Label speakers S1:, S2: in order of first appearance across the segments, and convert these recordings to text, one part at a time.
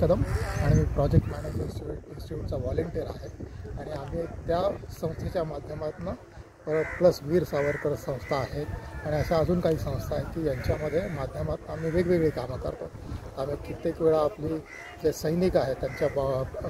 S1: कदम आणि मी project management इन्स्टिट्यूटचा volunteer आहे आणि आम्ही त्या संस्थेच्या माध्यमातून प्लस वीर सावरकर संस्था आहेत आणि अशा अजून काही संस्था आहेत की यांच्यामध्ये माध्यमात आम्ही वेगवेगळी कामं करतो। आम्ही कित्येक वेळा आपली जे सैनिक आहेत त्यांच्या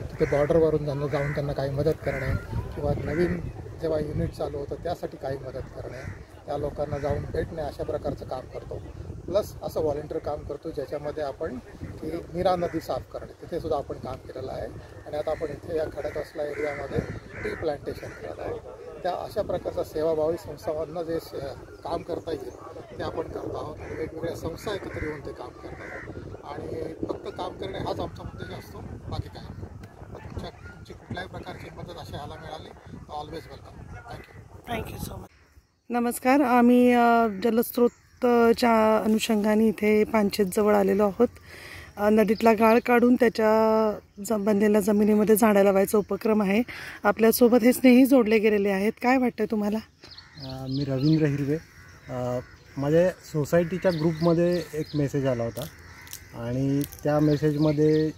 S1: तिथे बॉर्डरवरून जाऊन त्यांना काही मदत करणे किंवा नवीन जेव्हा युनिट चालू होतं त्यासाठी काही मदत करणे, त्या लोकांना जाऊन भेटणे, अशा प्रकारचं काम करतो। प्लस असं व्हॉलेंटियर काम करतो ज्याच्यामध्ये आपण की नीरा नदी साफ करणे तिथे सुद्धा आपण काम केलेलं आहे आणि आता आपण इथे या खडकवासला एरियामध्ये टी प्लांटेशन करत आहे। त्या अशा प्रकारच्या सेवाभावी संस्थांना जे काम करता येईल ते आपण करत आहोत आणि वेगवेगळ्या संस्था एकत्र येऊन ते काम करत आहोत आणि फक्त काम करणे हाच आमचा उद्देश असतो, बाकी काही नाही। तुमची कुठल्याही प्रकारची मदत अशी ह्याला मिळाली तर always welcome.
S2: Thank you so much. नमस्कार, आम्ही जलस्रोतच्या अनुषंगाने इथे पानशेतजवळ आलेलो आहोत। नदीतला गाळ काढून त्याच्या बनलेल्या जमिनीमध्ये झाडं लावायचा उपक्रम आहे। आपल्यासोबत हे स्नेही जोडले गेलेले आहेत। काय वाटतं तुम्हाला?
S3: मी रवींद्र हिरवे। माझ्या सोसायटीच्या ग्रुपमध्ये एक मेसेज आला होता आणि त्या मेसेजमध्ये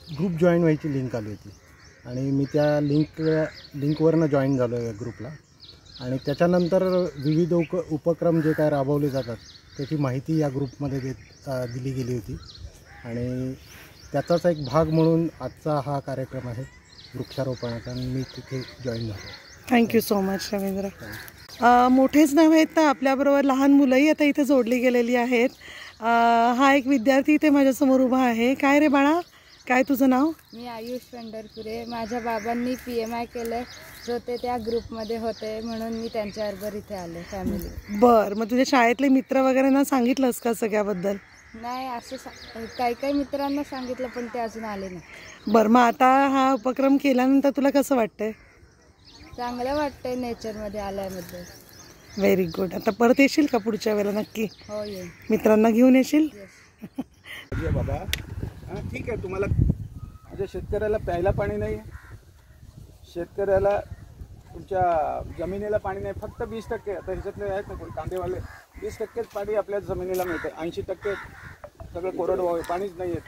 S3: ग्रुप जॉईन व्हायची लिंक आली होती आणि मी त्या लिंकवरनं जॉईन झालो या ग्रुपला आणि त्याच्यानंतर विविध उपक्रम जे काय राबवले जातात त्याची माहिती या ग्रुपमध्ये दिली गेली होती आणि त्याचाच एक भाग म्हणून आजचा हा कार्यक्रम आहे वृक्षारोपणाचा आणि मी तिथे जॉईन झालो।
S2: Thank you so much Ravindra. मोठेच नव्हे तर आपल्याबरोबर लहान मुलंही आता इथे जोडली गेलेली आहेत। हा एक विद्यार्थी इथे माझ्यासमोर उभा आहे। काय रे बाळा, काय तुझं नाव?
S4: मी आयुष पंढरपुरे। माझ्या बाबांनी PMI केलं, जो ते त्या ग्रुपमध्ये होते म्हणून मी त्यांच्याबरोबर इथे आले फॅमिली।
S2: बरं, मग तुझ्या शाळेतले मित्र वगैरे ना सांगितलंस का सगळ्याबद्दल?
S4: नाही, असं काही मित्रांना सांगितलं पण ते अजून आले नाही।
S2: बरं, मग आता हा उपक्रम केल्यानंतर तुला कसं वाटतंय?
S4: चांगलं वाटतंय नेचरमध्ये आल्याबद्दल।
S2: Very good. आता परत येशील का पुढच्या वेळेला? नक्की
S4: हो, येईल।
S2: मित्रांना घेऊन येशील?
S5: बाबा ठीक आहे, तुम्हाला माझ्या शेतकऱ्याला प्यायला पाणी नाही, शेतकऱ्याला तुमच्या जमिनीला पाणी नाही, फक्त 20%। आता ह्याच्यातले आहेत ना कोण कांदेवाले, 20%च पाणी आपल्या जमिनीला मिळते, 80% सगळं कोरडवाहू आहे, पाणीच नाही आहे।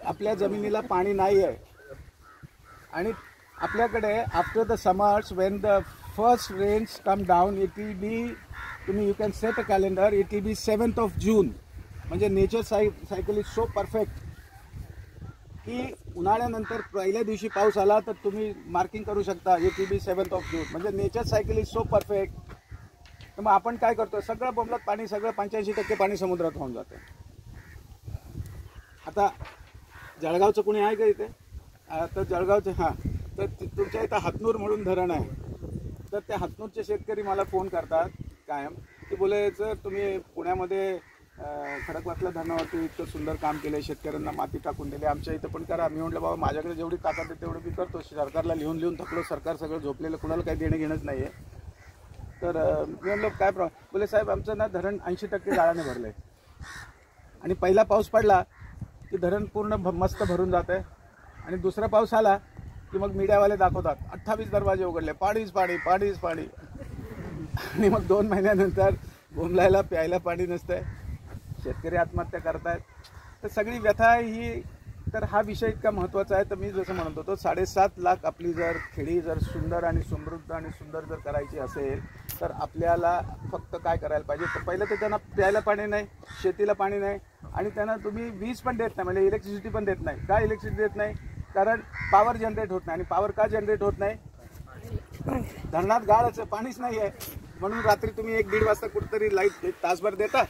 S5: आपल्या जमिनीला पाणी नाही आहे आणि आपल्याकडे after the summers when the first rains come down it will be, तुम्ही you can set a calendar, it will be 7th of June। म्हणजे nature cycle is so perfect की उन्हाळ्यानंतर पहिल्या दिवशी पाऊस आला तर तुम्ही मार्किंग करू शकता, it will be 7th of June। म्हणजे nature cycle is so perfect. तर मग आपण काय करतो, सगळं बोंबलत पाणी, सगळं 85% पाणी समुद्रात होऊन जातं। आता जळगावचं कोणी आहे का इथे? तर जळगावचे हां, तर तुमच्या इथं हातनूर म्हणून धरण आहे, तर त्या हातनूरचे शेतकरी मला फोन करतात कायम, ते बोले सर तुम्ही पुण्यामध्ये खडकवासला धरणावरती इतकं सुंदर काम केलं, शेतकऱ्यांना माती टाकून दिली, आमच्या इथं पण करा। मी म्हटलं बाबा माझ्याकडे जेवढी ताकद आहे तेवढं मी करतो, सरकारला लिहून थकलो, सरकार सगळं झोपलेलं, कुणाला काही देणं घेणंच नाही आहे। तर मी म्हटलं काय प्रॉब्लेम? बोले साहेब आमचं ना धरण 80% गाळाने भरलं आहे आणि पहिला पाऊस पडला की धरण पूर्ण मस्त भरून जात आहे आणि दुसरा पाऊस आला की मग मीडियावाले दाखवतात 28 दरवाजे उघडले, पाणीच पाणी पाणीच पाणी आणि मग 2 महिन्यानंतर बोंबलायला प्यायला पाणी नसतंय, शेतकरी आत्महत्या करतायत। तर सगळी व्यथा ही, तर हा विषय इतका महत्त्वाचा आहे। तर मी जसं म्हणत होतो 7.5 लाख आपली जर खेडी जर सुंदर आणि समृद्ध आणि सुंदर जर करायची असेल तर आपल्याला फक्त काय करायला पाहिजे, तर पहिलं तर त्यांना प्यायला पाणी नाही, शेतीला पाणी नाही आणि त्यांना तुम्ही वीज पण देत नाही, म्हणजे इलेक्ट्रिसिटी पण देत नाही। का इलेक्ट्रिसिटी देत नाही? कारण पॉवर जनरेट होत नाही आणि पॉवर का जनरेट होत नाही? धरणात गाळाचं पाणीच नाही आहे, म्हणून रात्री तुम्ही 1-1.5 वाजता कुठेतरी लाईट 1 तासभर देता,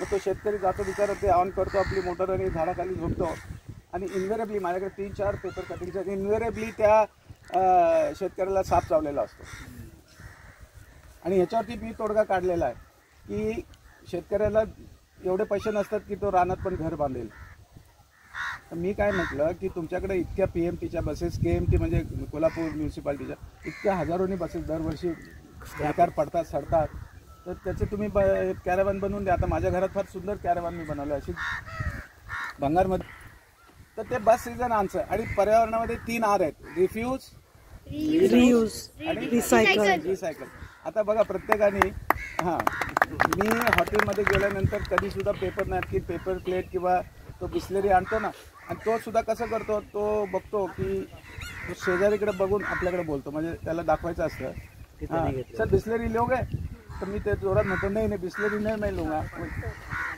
S5: मग तो शेतकरी जातो बिचारा, ते ऑन करतो आपली मोटर आणि झाडाखाली झोपतो आणि इन्व्हेरेबली माझ्याकडे 3-4 पेपर कटिंगच्या इन्व्हेरेबली त्या शेतकऱ्याला साप चावलेला असतो आणि ह्याच्यावरती मी तोडगा काढलेला आहे की शेतकऱ्याला एवढे पैसे नसतात की तो रानात पण घर बांधेल। तर मी काय म्हटलं की तुमच्याकडे इतक्या PMTच्या बसेस, KMT म्हणजे कोल्हापूर म्युन्सिपाल्टीच्या इतक्या हजारोनी बसेस दरवर्षी बेकार पडतात, सडतात, तर त्याचे तुम्ही कॅरेव्हॅन बनवून द्या। आता माझ्या घरात फार सुंदर कॅरेव्हॅन मी बनवलं अशी भंगारमध्ये, तर ते बस सीझन आन्सर। आणि पर्यावरणामध्ये 3 R आहेत, रिफ्यूज, रियूज आणि रिसायकल। आता बघा प्रत्येकाने हां, मी हॉटेलमध्ये गेल्यानंतर कधीसुद्धा पेपर नॅपकिन, पेपर प्लेट किंवा तो बिस्लेरी आणतो ना, आणि तो सुद्धा कसं करतो, तो बघतो की तो शेजारीकडे बघून आपल्याकडे बोलतो, म्हणजे त्याला दाखवायचं असतं हां सर बिस्लेरी लोगे, तर मी ते जोरात म्हणतो नाही नाही बिस्लेरी नाही मैं लूँगा,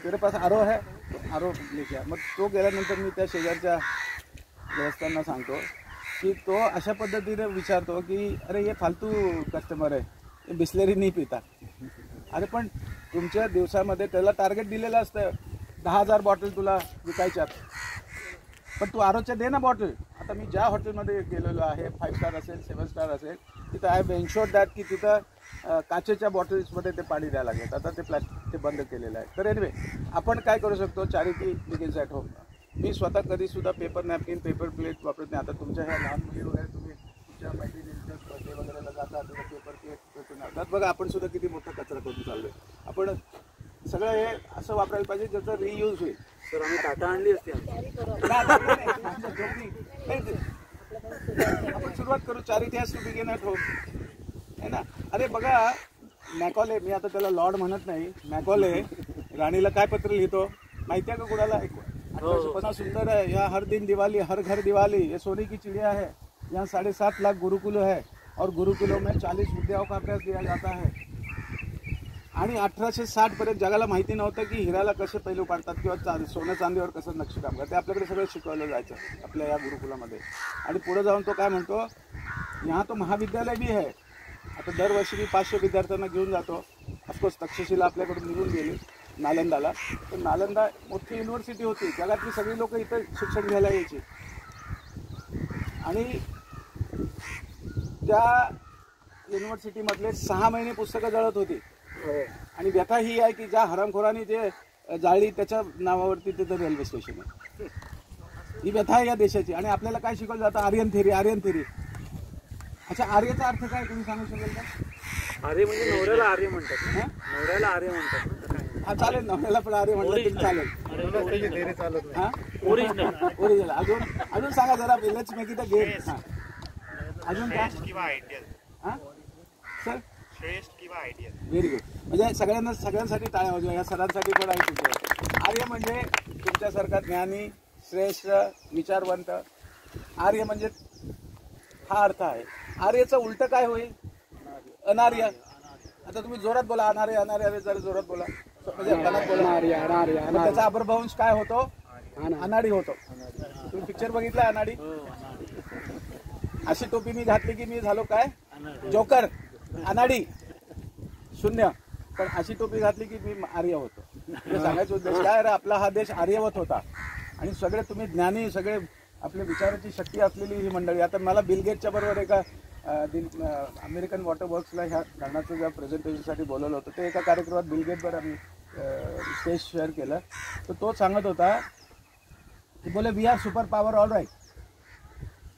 S5: तेरे पास आरो है तो आरो लेके आ. मग तो गेल्यानंतर मी त्या शेजारच्या व्यवस्थांना सांगतो की तो अशा पद्धतीने विचारतो की अरे हे फालतू कस्टमर आहे, हे बिस्लेरी नाही पिता. अरे पण तुमच्या दिवसामध्ये त्याला टार्गेट दिलेलं असतं 10,000 बॉटल तुला विकायच्यात, पण तू आरोच्या दे ना बॉटल. आता मी ज्या हॉटेलमध्ये गेलेलो आहे 5 स्टार असेल 7 स्टार असेल तिथं आय हॅव एन्शोर्ड दॅट की तिथं काचेच्या बॉटल्समध्ये ते पाणी द्यायला लागेल. आता ते प्लॅस्टिक ते बंद केलेलं आहे. तर एनिवे आपण काय करू शकतो, चॅरिटी बिगिन्स ॲट होम. मी स्वतः कधीसुद्धा पेपर नॅपकिन, पेपर प्लेट वापरत नाही. आता तुमच्या ह्या लहान मुली वगैरे तुम्ही तुमच्या मैत्रिणींच्या बर्थडे वगैरेला जाता तेव्हा पेपर प्लेट भेटून आणतात. बघा आपण सुद्धा किती मोठा कचरा करून चाललो आहे. आपण सगळं हे असं वापरायला पाहिजे ज्याचा रियूज होईल.
S6: सर आम्ही टाटा आणली असते.
S5: आपण सुरुवात करू, charity has to begin at home है ना. अरे बघा मॅकॉले, मी आता त्याला लॉर्ड म्हणत नाही, मॅकॉले राणीला काय पत्र लिहितो माहिती आहे का कुणाला? 1850 सुंदर है यहाँ हर दिन दिवाली, हर घर दिवाली, ये सोने की चिड़िया है, यहाँ 7.5 लाख गुरुकुल है और गुरुकुलों में 40 विद्याओं का अभ्यास दिया जाता है. आणि 1860 पर्यंत जगाला माहिती नव्हतं की हिराला कसे पैलू पाडतात किंवा सोनं चांदीवर कसं नक्षीकाम करतात. ते आपल्याकडे सगळं शिकवलं जायचं आपल्या या गुरुकुलामध्ये. आणि पुढे जाऊन तो काय म्हणतो, यहाँ तो महाविद्यालय भी है. आता दरवर्षी मी 500 विद्यार्थ्यांना घेऊन जातो. ऑफकोर्स तक्षशिला आपल्याकडून निघून गेली नालंदाला, तर नालंदा मोठी युनिव्हर्सिटी होती, जगातली सगळी लोक इथं शिक्षण घ्यायला यायची. आणि त्या युनिव्हर्सिटीमधले 6 महिने पुस्तकं जळत होती. आणि व्यथा ही आहे की ज्या हरामखोरांनी जे जाळली त्याच्या नावावरती तिथं रेल्वे स्टेशन आहे. ही व्यथा आहे या देशाची. आणि आपल्याला काय शिकवलं जातं, आर्यन थेरी, आर्यन थेरी. अच्छा, आर्यचा अर्थ काय तुम्ही सांगू शकाल का?
S6: आर्य म्हणजे नवऱ्याला आर्य म्हणतात ना, नवऱ्याला आर्य म्हणतात.
S5: हा चालेल, नवऱ्याला पण आर्य म्हटलं तरी चालेल. हा ओरिजिनल. अजून सांगा जरा, let's make it a game. हां अजून काय हां सर? Very good. म्हणजे सगळ्यांसाठी टाळ्या वाजवा. या सरांसाठी पण आहे तुमचं. आर्य म्हणजे तुमच्यासारखा ज्ञानी, श्रेष्ठ, विचारवंत. आर्य म्हणजे हा अर्थ आहे. आर्यचं उलट काय होईल? अनार्य. आता तुम्ही जोरात बोला, अनार्य अनार्य, अरे जरा जोरात बोला, म्हणजे बोला. त्याचा अभ्रभवंश काय होतो? अनाडी होतो. तुम्ही पिक्चर बघितला अनाडी? अशी टोपी मी घातली की मी झालो काय? जोकर. अनाडी शून्य. पण अशी टोपी घातली की मी आर्य होतो. हे सांगायचं उद्देश काय? अरे आपला हा देश आर्यवत होता आणि सगळे तुम्ही ज्ञानी, सगळे आपले विचाराची शक्ती असलेली ही मंडळी. आता मला बिल गेटच्या बरोबर एका अमेरिकन वॉटर वर्क्सला ह्या कारणाचं ज्या प्रेझेंटेशनसाठी बोलवलं होतं, ते एका कार्यक्रमात बिल गेटवर आम्ही स्टेज शेअर केलं. तर तो सांगत होता की बोले we are super power all right,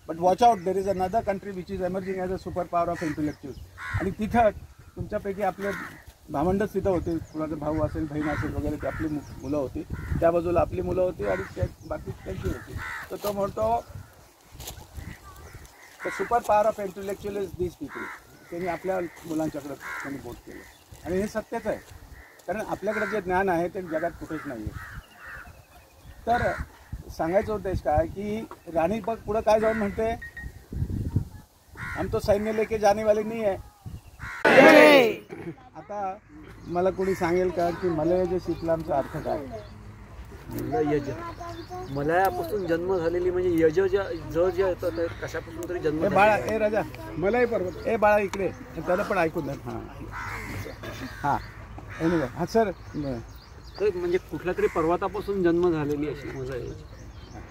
S5: but watch out, there is another country which is emerging as a super power of intellectual. आणि तिथं तुमच्यापैकी आपले भावंडच तिथं होते, कुणाचा भाऊ असेल, बहीण असेल वगैरे, ते आपली मुलं होती. त्या बाजूला आपली मुलं होती आणि बाकी त्यांची होती. तर तो म्हणतो the super power of intellectual is these people. त्यांनी आपल्या मुलांच्याकडे त्यांनी बोट केलं. आणि हे सत्यच आहे, कारण आपल्याकडे जे ज्ञान आहे ते जगात कुठेच नाही आहे. तर सांगायचा उद्देश काय की राणी बघ पुढं काय जाऊन म्हणते, हम तो सैन्य लेके जाने वाले नहीं है. आता मला कोणी सांगेल का की मलयज शीतलामचा अर्थ काय?
S6: यज. मलयापासून जन्म झालेली म्हणजे यज जे येतं ते कशापासून तरी जन्म.
S5: बाळा ए राजा, मलय पर्वत, ए बाळा इकडे, त्याला पण ऐकून द्या. हां हां एनिवे हां सर.
S6: तर म्हणजे कुठल्या तरी पर्वतापासून जन्म झालेली अशी मलय.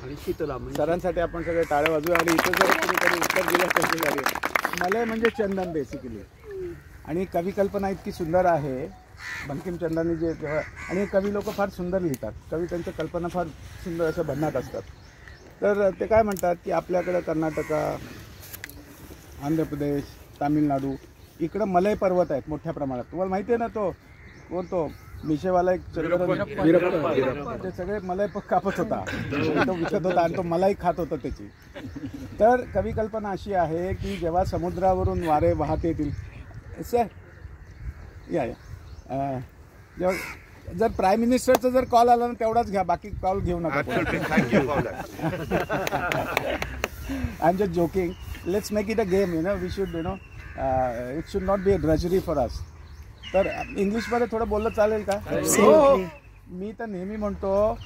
S6: आणि शीतला म्हणजे
S5: सरांसाठी आपण सगळे टाळे वाजूया. आणि इथं जर कोणीतरी उत्तर दिलं त्याची झाली. मलय म्हणजे चंदन बेसिकली. आणि कवी कल्पना इतकी सुंदर आहे बंकिमचंद्रांनी जे जेव्हा, आणि कवी लोक फार सुंदर लिहितात, कवी त्यांच्या कल्पना फार सुंदर असं भन्नाट असतात. तर ते काय म्हणतात की आपल्याकडं कर्नाटका, आंध्र प्रदेश, तामिळनाडू इकडं मलय पर्वत आहेत मोठ्या प्रमाणात. तुम्हाला माहिती आहे ना तो कोण, तो मिशेवाला एक चंद्र, ते सगळे मलय कापत होता, तो विकत होता आणि तो मलाई खात होता त्याची. तर कवी कल्पना अशी आहे की जेव्हा समुद्रावरून वारे वाहत येतील, सर या जेव्हा जर प्राईम मिनिस्टरचा जर कॉल आला ना तेवढाच घ्या, बाकी कॉल घेऊ नका. I am just joking. Let's make it a game, we should it should not be a drudgery for us. तर इंग्लिशमध्ये थोडं बोललं चालेल का? हो. मी तर नेहमी म्हणतो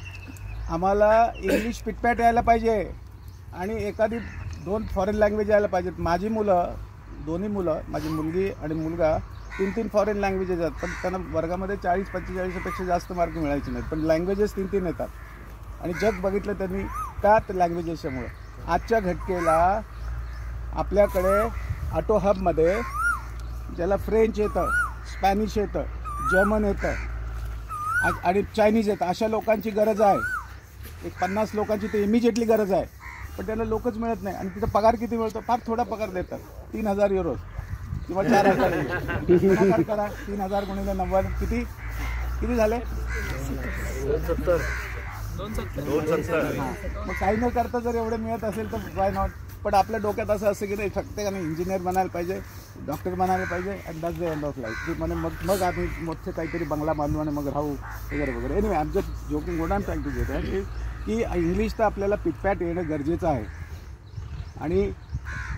S5: आम्हाला इंग्लिश पिटपॅट यायला पाहिजे आणि एखादी 2 फॉरेन लँग्वेज यायला पाहिजेत. माझी मुलं, दोन्ही मुलं, माझी मुलगी आणि मुलगा 3 फॉरेन लँग्वेजेस आहेत, पण त्यांना वर्गामध्ये 40-45पेक्षा जास्त मार्क मिळायचे नाहीत, पण लँग्वेजेस 3 येतात. आणि जग बघितलं त्यांनी का? तर लँग्वेजेसच्यामुळे. आजच्या घटकेला आपल्याकडे ऑटो हबमध्ये ज्याला फ्रेंच येतं, स्पॅनिश येतं, जर्मन येतं आणि चायनीज येतं, अशा लोकांची गरज आहे. एक 50 लोकांची तर इमिजिएटली गरज आहे, पण त्याला लोकच मिळत नाही. आणि तिथं पगार किती मिळतो? फार थोडा पगार देतात, 3,000 युरो किंवा 4,000. करा 3,000 गुणिले 90 किती झाले? 270. मग काही न करता जर एवढे मिळत असेल तर वाय नॉट. पण आपल्या डोक्यात असं असं की नाही, प्रत्येकाने इंजिनियर बनायला पाहिजे, डॉक्टर बनायला पाहिजे, and that's the end of life. म्हणजे मग आम्ही मोठे काहीतरी बंगला बांधू आणि मग राहू वगैरे वगैरे. Anyway, I am just joking. What I am trying to say की इंग्लिश तर आपल्याला पिटपॅट येणं गरजेचं आहे. आणि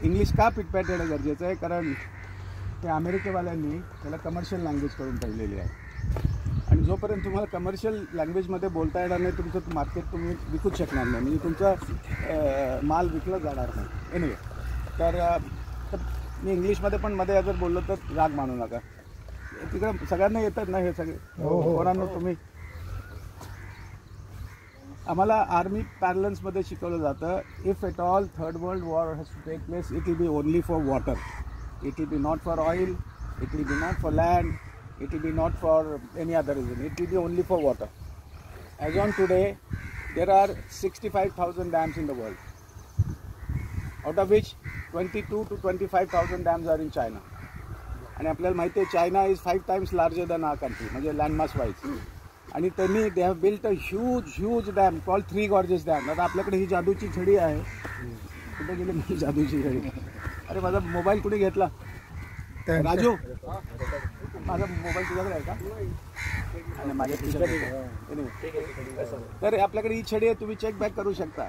S5: इंग्लिश का पिटपॅट येणं गरजेचं आहे? कारण ते अमेरिकेवाल्यांनी त्याला कमर्शियल लँग्वेज करून ठेवलेली आहे. आणि जोपर्यंत तुम्हाला कमर्शियल लँग्वेजमध्ये बोलता येणार नाही, तुमचं मार्केट तुम्ही विकूच शकणार नाही, म्हणजे तुमचा माल विकला जाणार नाही. एनिवे, तर मी इंग्लिशमध्ये पण मध्ये जर बोललो तर राग मानू नका. तिकडे सगळ्यांना येतात ना हे सगळे कोणाला. तुम्ही आम्हाला आर्मी पॅरलन्समध्ये शिकवलं जातं, if at all third world war has to take place, it will be only for water. It will be not for oil, it will be not for land, it will be not for any other reason. It will be only for water. As on today, there are 65,000 dams in the world, out of which 22 to 25,000 dams are in China. आणि आपल्याला माहिती आहे China is 5 times larger than our country, म्हणजे landmass wise. आणि त्यांनी they have built a huge dam called Three Gorges Dam. आता आपल्याकडे ही जादूची छडी आहे. कुठे गेली माझी जादूची छडी? अरे माझा मोबाईल कुठे घेतला? राजू, माझा मोबाईल तुझ्याकडे आहे का? आणि माझ्या तर आपल्याकडे ही छडी आहे, तुम्ही चेक बॅक करू शकता.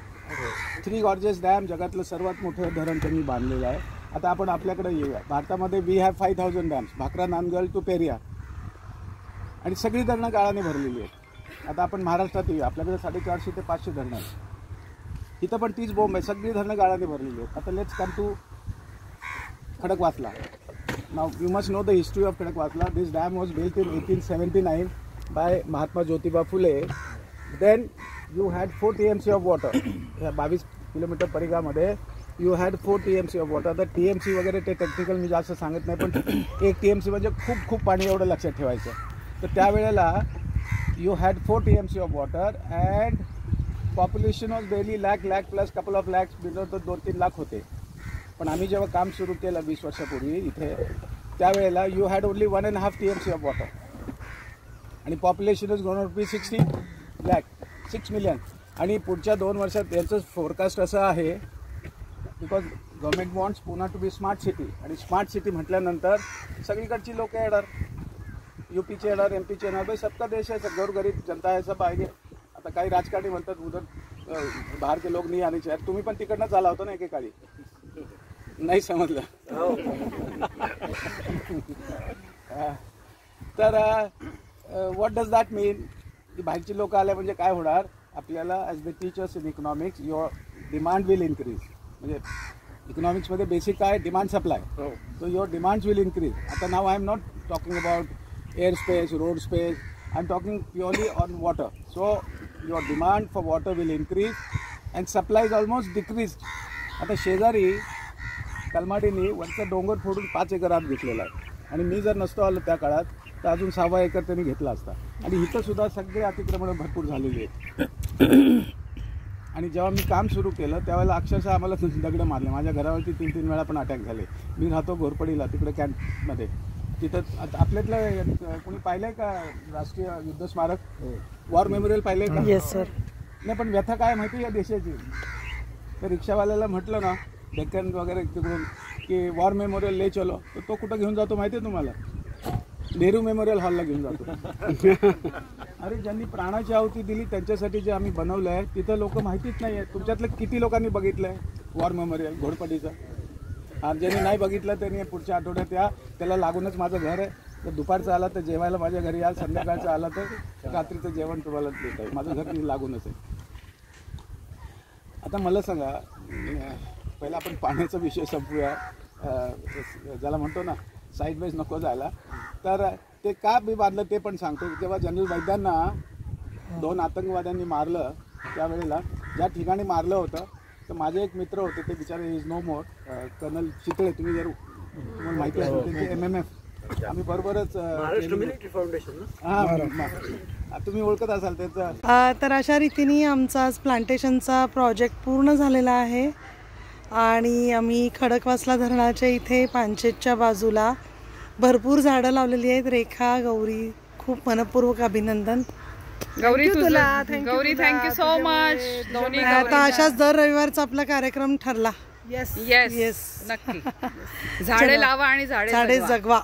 S5: थ्री गॉर्जेस डॅम जगातलं सर्वात मोठं धरण त्यांनी बांधलेलं आहे. आता आपण आपल्याकडे येऊया. भारतामध्ये we have 5,000 dams, Bhakra, Nangal to Periyar, आणि सगळी धरणं गाळाने भरलेली आहेत. आता आपण महाराष्ट्रात येऊया. आपल्याकडे 450 ते 500 धरणं आहेत. इथं पण तीच बोंब आहे, सगळी धरणं गाळाने भरलेली आहेत. आता let's come to Khadakwasla. Now you must know the history of Khadakwatsala. This dam was built in 1879 by Mahatma Jyotiba Phule. Then you had 4 TMC of water. 22 kilometre परिघामध्ये you had 4 TMC of water. आता TMC वगैरे ते technical मी जास्त सांगत नाही, पण 1 TMC म्हणजे खूप खूप पाणी, एवढं लक्षात ठेवायचं. तर त्यावेळेला you had 4 TMC of water and population was barely lakh plus couple of lakhs, below तर 2-3 लाख होते. पण आम्ही जेव्हा काम सुरू केलं 20 वर्षापूर्वी इथे, त्यावेळेला you had only 1.5 TMC of water, आणि population is going to be 60 lakh, 6 million. आणि पुढच्या 2 वर्षात यांचं फोरकास्ट असं आहे, because government wants Pune to be smart city. आणि स्मार्ट सिटी म्हटल्यानंतर सगळीकडची लोक येणार, यूपीचे येणार, एमपीचे येणार. भाई सबका देश आहे, गरीब जनता आहे, सब आएंगे. आता काही राजकारणी म्हणतात उधर बाहेर के लोक नाही आने चाहिए. तुम्ही पण तिकडनंच आला होता ना एकेकाळी, नाही समजलं. तर व्हॉट डज दॅट मीन की बाहेरची लोक आले म्हणजे काय होणार? आपल्याला as the teachers in economics your demand will increase. म्हणजे इकॉनॉमिक्समध्ये बेसिक काय? Demand supply. So your demands will increase. आता नाव I am not talking about air space, road space, I am talking purely on water. So your demand for water will increase and supply is almost decrease. आता शेजारी कलमाडीनी वरचा डोंगर फोडून 5 acre आत घेतलेला आहे, आणि मी जर नसतो आलो त्या काळात तर अजून 6 एकर त्यांनी घेतला असता. आणि इथं सुद्धा सगळे अतिक्रमणं भरपूर झालेली आहेत. आणि जेव्हा मी काम सुरू केलं त्यावेळेला अक्षरशः आम्हाला दगडं मारले. माझ्या घरावरती 3-3 वेळा पण अटॅक झाले. मी राहतो घोरपडीला, तिकडे कॅम्पमध्ये. तिथं आपल्यातलं कोणी पाहिलं आहे का राष्ट्रीय युद्ध स्मारक, वॉर मेमोरियल पाहिलं आहे का?
S2: Yes sir.
S5: नाही, पण व्यथा काय माहिती आहे या देशाची? तर रिक्षावाल्याला म्हटलं ना डेक्कन वगैरे तिकडून की वॉर मेमोरियल ले चलो, तर तो कुठं घेऊन जातो माहिती आहे तुम्हाला? नेहरू मेमोरियल हॉलला घेऊन जातो. अरे ज्यांनी प्राणाची आहुती दिली त्यांच्यासाठी जे आम्ही बनवलं आहे तिथं लोक माहितीच नाही आहे. तुमच्यातलं किती लोकांनी बघितलं आहे वॉर मेमोरियल घोरपडीचं? आणि ज्यांनी नाही बघितलं त्यांनी पुढच्या आठवड्यात त्याला लागूनच माझं घर आहे. तर दुपारचं आला तर जेवायला माझ्या घरी याल, संध्याकाळचं आला तर रात्रीचं जेवण तुम्हाला देत आहे. माझं घर मी लागूनच आहे. आता मला सांगा, पहिला आपण पाण्याचा विषय संपूया. ज्याला म्हणतो ना साईड वाईज नको जायला. तर ते का मी बांधलं ते पण सांगतो. जेव्हा जनरल वैद्यांना 2 आतंकवाद्यांनी मारलं त्यावेळेला ज्या ठिकाणी मारलं होतं तर माझे एक मित्र होते, ते बिचारे is no more, colonel Chitale. तुम्ही जर तुम्हाला माहिती असेल त्यांचे MMF आम्ही बरोबरच तुम्ही ओळखत असाल त्याचं.
S2: तर अशा रीतीने आमचा आज प्लांटेशनचा प्रोजेक्ट पूर्ण झालेला आहे आणि आम्ही खडकवासला धरणाच्या इथे पानशेतच्या बाजूला भरपूर झाडं लावलेली आहेत. रेखा, गौरी, खूप मनपूर्वक अभिनंदन.
S7: गौरी
S2: तुला
S7: गौरी थँक्यू सो मच.
S2: आता अशाच दर रविवारचा आपला कार्यक्रम ठरला.
S7: येस नक्की. झाडे लावा आणि झाडे
S2: जगवा.